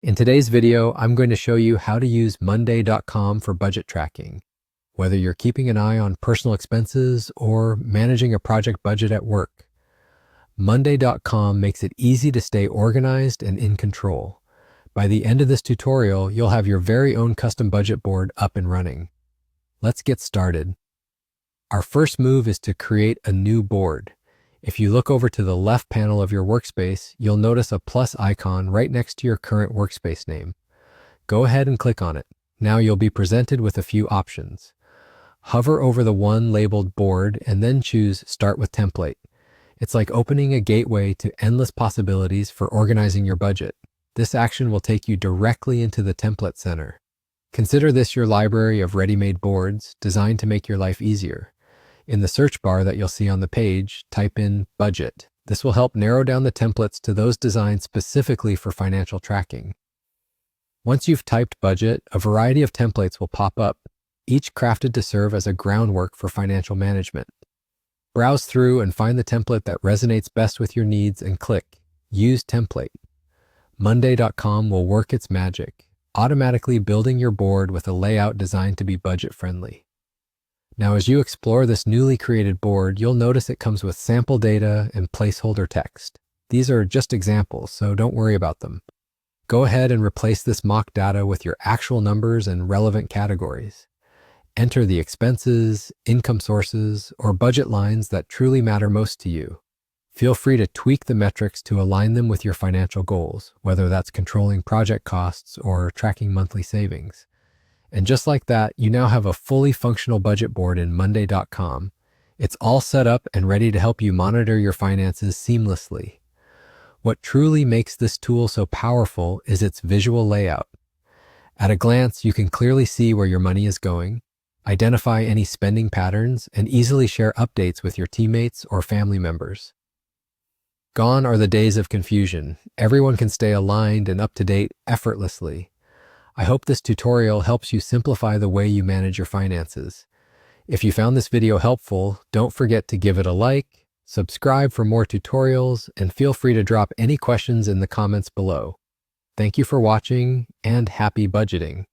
In today's video, I'm going to show you how to use Monday.com for budget tracking, whether you're keeping an eye on personal expenses or managing a project budget at work. Monday.com makes it easy to stay organized and in control. By the end of this tutorial, you'll have your very own custom budget board up and running. Let's get started. Our first move is to create a new board. If you look over to the left panel of your workspace, you'll notice a plus icon right next to your current workspace name. Go ahead and click on it. Now you'll be presented with a few options. Hover over the one labeled Board and then choose Start with Template. It's like opening a gateway to endless possibilities for organizing your budget. This action will take you directly into the Template Center. Consider this your library of ready-made boards designed to make your life easier. In the search bar that you'll see on the page, type in Budget. This will help narrow down the templates to those designed specifically for financial tracking. Once you've typed Budget, a variety of templates will pop up, each crafted to serve as a groundwork for financial management. Browse through and find the template that resonates best with your needs and click Use Template. Monday.com will work its magic, automatically building your board with a layout designed to be budget-friendly. Now, as you explore this newly created board, you'll notice it comes with sample data and placeholder text. These are just examples, so don't worry about them. Go ahead and replace this mock data with your actual numbers and relevant categories. Enter the expenses, income sources, or budget lines that truly matter most to you. Feel free to tweak the metrics to align them with your financial goals, whether that's controlling project costs or tracking monthly savings. And just like that, you now have a fully functional budget board in Monday.com. It's all set up and ready to help you monitor your finances seamlessly. What truly makes this tool so powerful is its visual layout. At a glance, you can clearly see where your money is going, identify any spending patterns, and easily share updates with your teammates or family members. Gone are the days of confusion. Everyone can stay aligned and up to date effortlessly. I hope this tutorial helps you simplify the way you manage your finances. If you found this video helpful, don't forget to give it a like, subscribe for more tutorials, and feel free to drop any questions in the comments below. Thank you for watching, and happy budgeting.